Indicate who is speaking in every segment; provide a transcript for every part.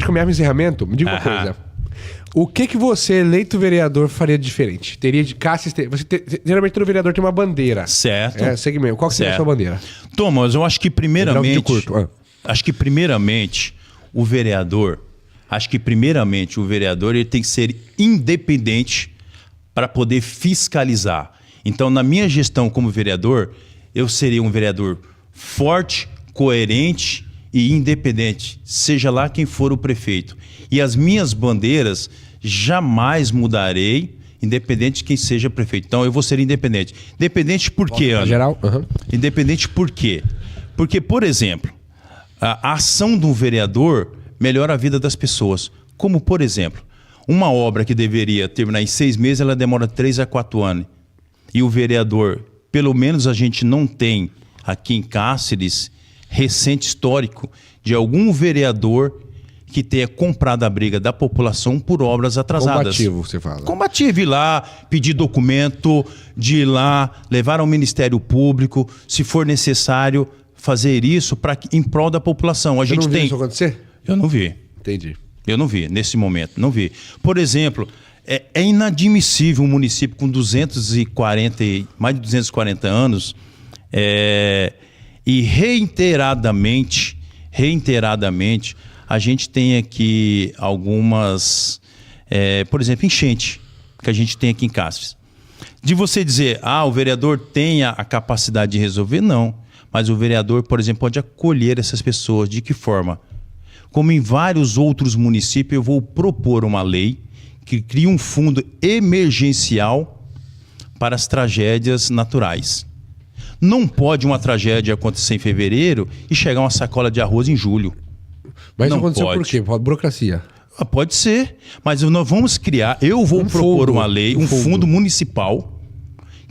Speaker 1: caminhar para o encerramento, me diga uma coisa. O que você, eleito vereador, faria diferente? Teria de Cáceres... Geralmente todo vereador tem uma bandeira.
Speaker 2: Certo.
Speaker 1: Segmento. Qual que seria a sua bandeira?
Speaker 2: Thomas, eu acho que primeiramente...
Speaker 1: curto.
Speaker 2: Acho que primeiramente o vereador ele tem que ser independente para poder fiscalizar. Então, na minha gestão como vereador, eu seria um vereador forte, coerente e independente, seja lá quem for o prefeito. E as minhas bandeiras jamais mudarei, independente de quem seja prefeito. Então, eu vou ser independente. Independente por quê, Ana?
Speaker 1: Geral?
Speaker 2: Independente por quê? Porque, por exemplo, a ação do vereador melhora a vida das pessoas. Como, por exemplo, uma obra que deveria terminar em 6 meses, ela demora 3 a 4 anos. E o vereador, pelo menos a gente não tem aqui em Cáceres, recente histórico de algum vereador que tenha comprado a briga da população por obras atrasadas.
Speaker 1: Combativo, você fala.
Speaker 2: Combativo, ir lá, pedir documento, de ir lá, levar ao Ministério Público, se for necessário, fazer isso em prol da população.
Speaker 1: Você não viu isso acontecer?
Speaker 2: Eu não vi.
Speaker 1: Entendi.
Speaker 2: Eu não vi, nesse momento, não vi. Por exemplo, é inadmissível um município com mais de 240 anos e reiteradamente, a gente tem aqui algumas, por exemplo, enchente, que a gente tem aqui em Cáceres. De você dizer, o vereador tem a capacidade de resolver, não. Mas o vereador, por exemplo, pode acolher essas pessoas. De que forma? Como em vários outros municípios, eu vou propor uma lei que crie um fundo emergencial para as tragédias naturais. Não pode uma tragédia acontecer em fevereiro e chegar uma sacola de arroz em julho.
Speaker 1: Mas
Speaker 2: não
Speaker 1: isso aconteceu
Speaker 2: pode.
Speaker 1: por quê? Por burocracia.
Speaker 2: Pode ser, mas nós vamos criar, eu vou propor uma lei, um fundo municipal,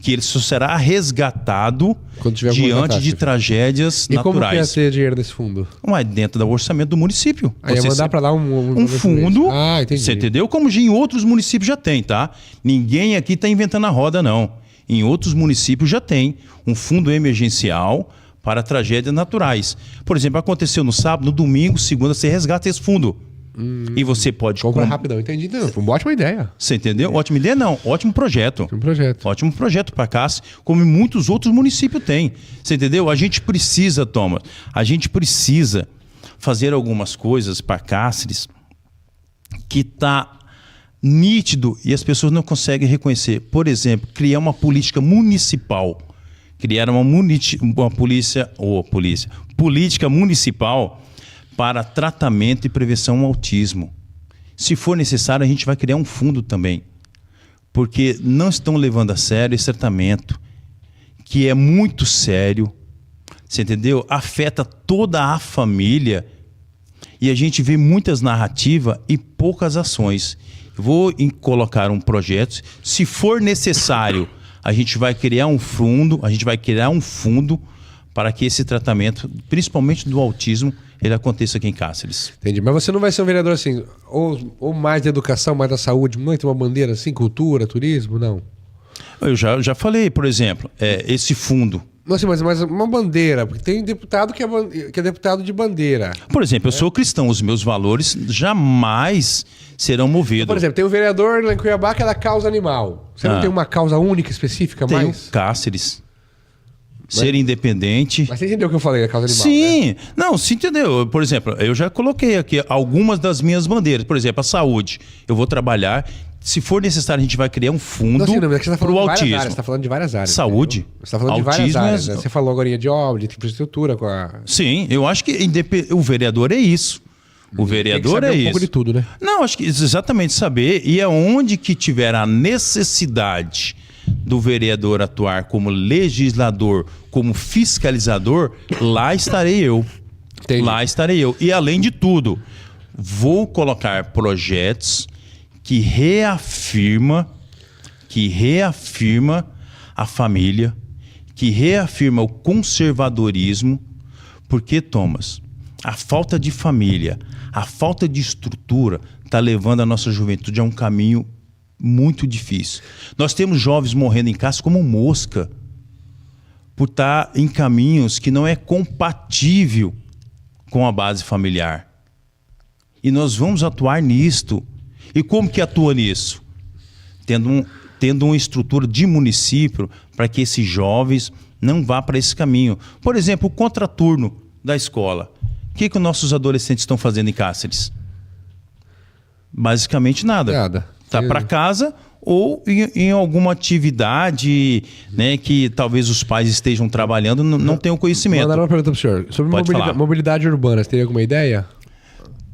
Speaker 2: que ele só será resgatado diante de tragédias naturais. E como que ia ter
Speaker 1: dinheiro desse fundo?
Speaker 2: Mas dentro do orçamento do município.
Speaker 1: Aí ia mandar para lá um
Speaker 2: fundo,
Speaker 1: entendi.
Speaker 2: Você entendeu? Como em outros municípios já tem, tá? Ninguém aqui está inventando a roda, não. Em outros municípios já tem um fundo emergencial para tragédias naturais. Por exemplo, aconteceu no sábado, no domingo, segunda, você resgata esse fundo. E você pode...
Speaker 1: Compra rapidão, entendi. Não, foi uma ótima ideia.
Speaker 2: Você entendeu? Ótima ideia não, ótimo projeto. Ótimo projeto para Cáceres, como muitos outros municípios têm. Você entendeu? A gente precisa, Thomas, fazer algumas coisas para Cáceres que está nítido e as pessoas não conseguem reconhecer. Por exemplo, criar uma política municipal. Criar política municipal para tratamento e prevenção ao autismo. Se for necessário, a gente vai criar um fundo também. Porque não estão levando a sério esse tratamento, que é muito sério, você entendeu? Afeta toda a família e a gente vê muitas narrativas e poucas ações. Vou colocar um projeto, se for necessário, a gente vai criar um fundo, para que esse tratamento, principalmente do autismo, ele aconteça aqui em Cáceres.
Speaker 1: Entendi. Mas você não vai ser um vereador assim, ou mais da educação, mais da saúde, muito uma bandeira assim, cultura, turismo, não?
Speaker 2: Eu já falei, por exemplo, esse fundo.
Speaker 1: Não, assim, mas uma bandeira, porque tem deputado que é deputado de bandeira.
Speaker 2: Por exemplo, eu sou cristão, os meus valores jamais serão movidos.
Speaker 1: Então, por exemplo, tem um vereador lá em Cuiabá que é da causa animal. Você não tem uma causa única, específica mais?
Speaker 2: Tenho Cáceres. Ser independente.
Speaker 1: Mas você entendeu o que eu falei da causa animal?
Speaker 2: Sim.
Speaker 1: Né?
Speaker 2: Não, você entendeu. Por exemplo, eu já coloquei aqui algumas das minhas bandeiras. Por exemplo, a saúde. Eu vou trabalhar. Se for necessário, a gente vai criar um fundo para o autismo.
Speaker 1: Você está falando de várias áreas.
Speaker 2: Saúde.
Speaker 1: Você está falando de várias áreas. Né? Você falou agora de obra, de infraestrutura.
Speaker 2: Sim, eu acho que o vereador é isso. O vereador
Speaker 1: tem que saber
Speaker 2: é isso.
Speaker 1: Um pouco de tudo, né?
Speaker 2: Não, acho que exatamente saber. E é onde que tiver a necessidade do vereador atuar como legislador, como fiscalizador, lá estarei eu. Entendi. Lá estarei eu. E além de tudo, vou colocar projetos que reafirma a família, que reafirma o conservadorismo, porque, Thomas, a falta de família, a falta de estrutura está levando a nossa juventude a um caminho muito difícil. Nós temos jovens morrendo em casa como mosca por estar em caminhos que não é compatível com a base familiar. E nós vamos atuar nisto. E como que atua nisso? Tendo uma estrutura de município para que esses jovens não vá para esse caminho. Por exemplo, o contraturno da escola. O que os nossos adolescentes estão fazendo em Cáceres? Basicamente nada. Tá para casa ou em alguma atividade, né, que talvez os pais estejam trabalhando, não tenham conhecimento.
Speaker 1: Mandaram uma pergunta para o senhor. Sobre mobilidade urbana, você tem alguma ideia?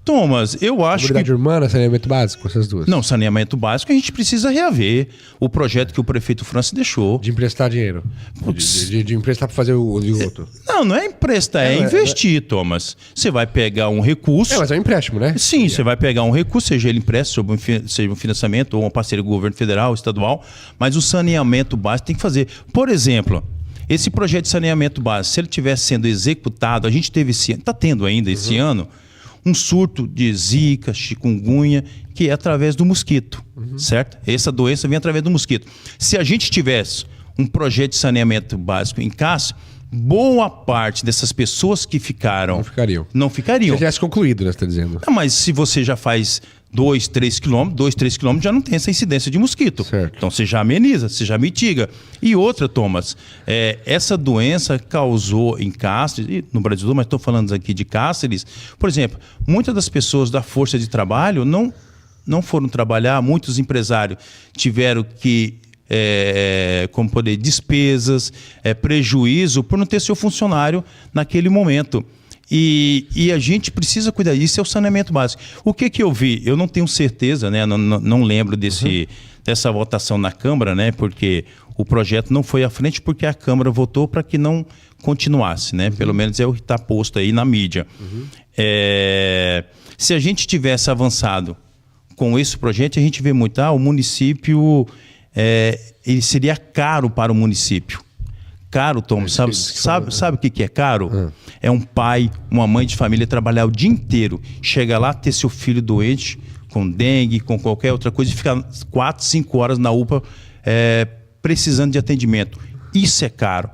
Speaker 2: Thomas, eu acho que...
Speaker 1: Mobilidade urbana, saneamento básico, essas duas?
Speaker 2: Não, saneamento básico a gente precisa reaver o projeto que o prefeito França deixou.
Speaker 1: De emprestar dinheiro? De emprestar para fazer o esgoto?
Speaker 2: Não é emprestar, é investir, Thomas. Você vai pegar um recurso...
Speaker 1: mas é um empréstimo, né?
Speaker 2: Sim, você vai pegar um recurso, seja ele empréstimo, seja um financiamento ou uma parceria com o governo federal, estadual, mas o saneamento básico tem que fazer. Por exemplo, esse projeto de saneamento básico, se ele estivesse sendo executado, a gente teve esse ano, está tendo ainda esse ano, um surto de zika, chikungunya, que é através do mosquito, certo? Essa doença vem através do mosquito. Se a gente tivesse um projeto de saneamento básico em Cáceres, boa parte dessas pessoas que ficaram... Não ficariam.
Speaker 1: Se tivesse concluído, né, você está dizendo.
Speaker 2: Não, mas se você já faz 2, 3 quilômetros já não tem essa incidência de mosquito.
Speaker 1: Certo.
Speaker 2: Então você já ameniza, você já mitiga. E outra, Thomas, essa doença causou em Cáceres, e no Brasil todo, mas estou falando aqui de Cáceres, por exemplo, muitas das pessoas da força de trabalho não foram trabalhar, muitos empresários tiveram que despesas, prejuízo por não ter seu funcionário naquele momento. E a gente precisa cuidar disso, é o saneamento básico. O que eu vi? Eu não tenho certeza, né? Não lembro dessa votação na Câmara, né? Porque o projeto não foi à frente porque a Câmara votou para que não continuasse, né? Pelo menos é o que está posto aí na mídia. Se a gente tivesse avançado com esse projeto, a gente vê muito, o município, ele seria caro para o município. Caro, Tom, sabe o que é caro? É um pai, uma mãe de família trabalhar o dia inteiro, chega lá, ter seu filho doente, com dengue, com qualquer outra coisa, e ficar 4, 5 horas na UPA precisando de atendimento. Isso é caro.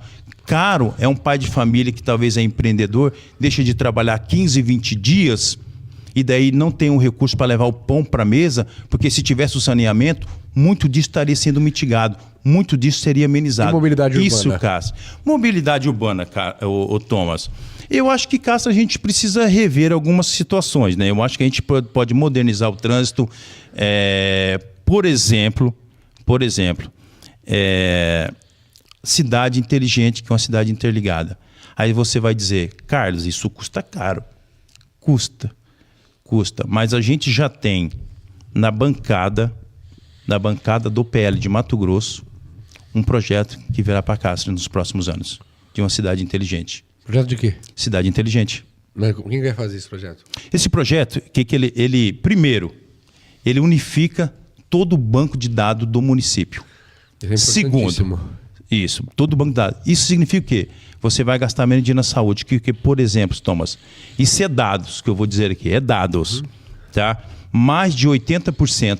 Speaker 2: Caro é um pai de família que talvez é empreendedor, deixa de trabalhar 15, 20 dias e daí não tem um recurso para levar o pão para a mesa, porque se tivesse o saneamento, muito disso estaria sendo mitigado, muito disso seria amenizado.
Speaker 1: E mobilidade urbana?
Speaker 2: Isso, Cássio. Mobilidade urbana, o Thomas. Eu acho que, Cássio, a gente precisa rever algumas situações, né? Eu acho que a gente pode modernizar o trânsito. Por exemplo, cidade inteligente, que é uma cidade interligada. Aí você vai dizer, Carlos, isso custa caro. Custa. Mas a gente já tem na bancada do PL de Mato Grosso, um projeto que virá para Cáceres nos próximos anos, de uma cidade inteligente.
Speaker 1: Projeto de quê?
Speaker 2: Cidade inteligente.
Speaker 1: Mas quem vai fazer esse projeto?
Speaker 2: Esse projeto, primeiro, ele unifica todo o banco de dados do município. Segundo, isso, todo o banco de dados. Isso significa o quê? Você vai gastar menos dinheiro na saúde. Que, por exemplo, Thomas, isso é dados, que eu vou dizer aqui, é dados. Tá? Mais de 80%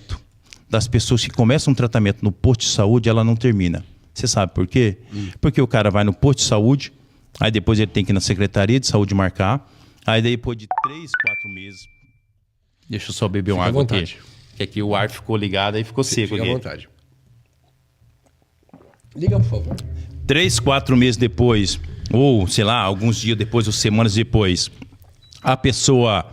Speaker 2: das pessoas que começam um tratamento no posto de saúde, ela não termina. Você sabe por quê? Porque o cara vai no posto de saúde, aí depois ele tem que ir na Secretaria de Saúde marcar, aí depois de 3, 4 meses... Deixa eu só beber uma água aqui. Que aqui o ar ficou ligado e ficou seco aqui.
Speaker 1: Fica à vontade. Liga, por favor.
Speaker 2: 3, 4 meses depois, ou sei lá, alguns dias depois, ou semanas depois, a pessoa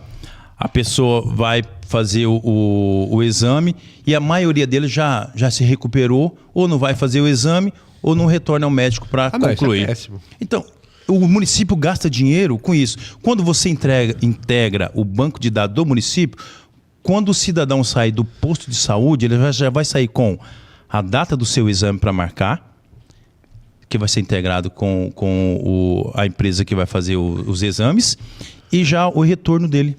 Speaker 2: vai fazer o exame e a maioria deles já se recuperou, ou não vai fazer o exame, ou não retorna ao médico para concluir.
Speaker 1: Isso é péssimo.
Speaker 2: Então, o município gasta dinheiro com isso. Quando você integra o banco de dados do município, quando o cidadão sai do posto de saúde, ele já vai sair com a data do seu exame para marcar, que vai ser integrado com a empresa que vai fazer os exames, e já o retorno dele.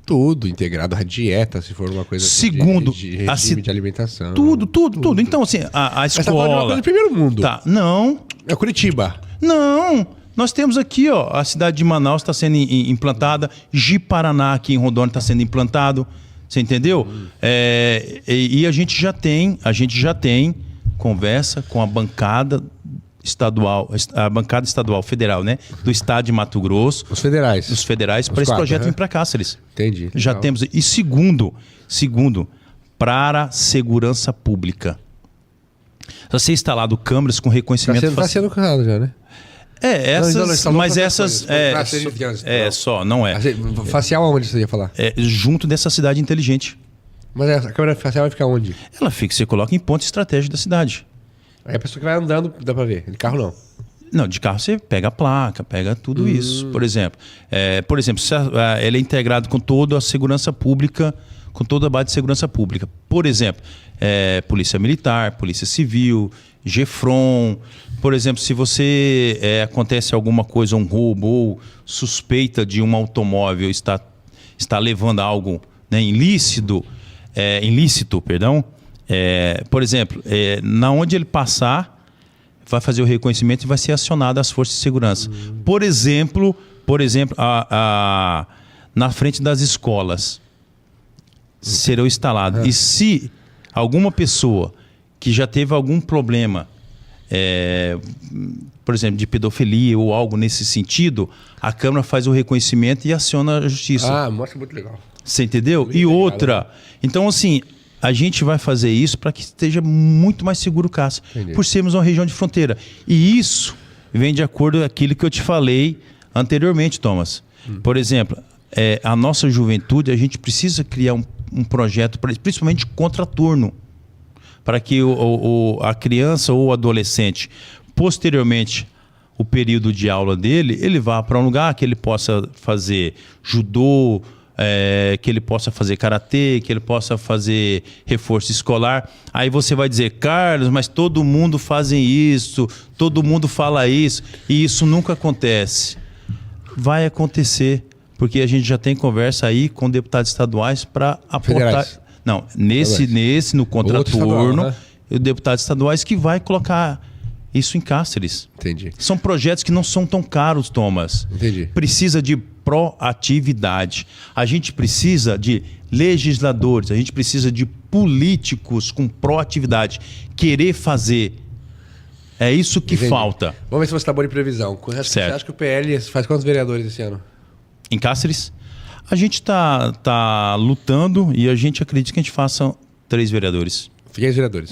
Speaker 1: Tudo integrado, a dieta, se for uma coisa
Speaker 2: Segundo,
Speaker 1: de regime de alimentação.
Speaker 2: Tudo. Então, assim, a escola... Mas tá falando de uma coisa
Speaker 1: do primeiro mundo.
Speaker 2: Tá, não.
Speaker 1: É Curitiba.
Speaker 2: Não. Nós temos aqui, a cidade de Manaus está sendo implantada, Ji-Paraná aqui em Rondônia está sendo implantado, você entendeu? E a gente já tem conversa com a bancada estadual, a bancada estadual federal, né? Do estado de Mato Grosso.
Speaker 1: Os federais.
Speaker 2: Os federais, para esse projeto vir para Cáceres.
Speaker 1: Entendi.
Speaker 2: Já
Speaker 1: Legal.
Speaker 2: temos. E segundo, para a segurança pública. Vai ser instalado câmeras com reconhecimento
Speaker 1: Tá sendo carregado já, né?
Speaker 2: Mas essas... só, não é.
Speaker 1: Facial aonde você ia falar?
Speaker 2: Junto dessa cidade inteligente.
Speaker 1: Mas a câmera facial vai ficar onde?
Speaker 2: Você coloca em ponto estratégico da cidade.
Speaker 1: Aí a pessoa que vai andando, dá pra ver. De carro não.
Speaker 2: Não, de carro você pega a placa, pega tudo isso. Por exemplo, se ele é integrado com toda a segurança pública, com toda a base de segurança pública. Por exemplo, Polícia Militar, Polícia Civil, GEFRON. Por exemplo, se você acontece alguma coisa, um roubo ou suspeita de um automóvel está levando algo, né, ilícito, por exemplo, na onde ele passar, vai fazer o reconhecimento e vai ser acionado as forças de segurança. Por exemplo, na frente das escolas serão instalados. E se alguma pessoa que já teve algum problema, por exemplo, de pedofilia ou algo nesse sentido, a Câmara faz o reconhecimento e aciona a justiça.
Speaker 1: Mostra muito legal.
Speaker 2: Você entendeu?
Speaker 1: Muito
Speaker 2: e
Speaker 1: legal,
Speaker 2: outra, né? Então assim, a gente vai fazer isso para que esteja muito mais seguro o Cáceres, por sermos uma região de fronteira. E isso vem de acordo com aquilo que eu te falei anteriormente, Thomas. Por exemplo, a nossa juventude, a gente precisa criar um projeto, principalmente contraturno, para que a criança ou o adolescente, posteriormente, o período de aula dele, ele vá para um lugar que ele possa fazer judô, que ele possa fazer karatê, que ele possa fazer reforço escolar. Aí você vai dizer, Carlos, mas todo mundo faz isso, todo mundo fala isso, e isso nunca acontece. Vai acontecer, porque a gente já tem conversa aí com deputados estaduais para apontar... Não, no contraturno, né? O deputado estaduais que vai colocar isso em Cáceres.
Speaker 1: Entendi.
Speaker 2: São projetos que não são tão caros, Thomas.
Speaker 1: Entendi.
Speaker 2: Precisa de proatividade. A gente precisa de legisladores, a gente precisa de políticos com proatividade. Querer fazer. É isso que falta.
Speaker 1: Vamos ver se você está bom de previsão. Você acha que o PL faz quantos vereadores esse ano?
Speaker 2: Em Cáceres? A gente está lutando e a gente acredita que a gente faça 3 vereadores.
Speaker 1: 3 vereadores.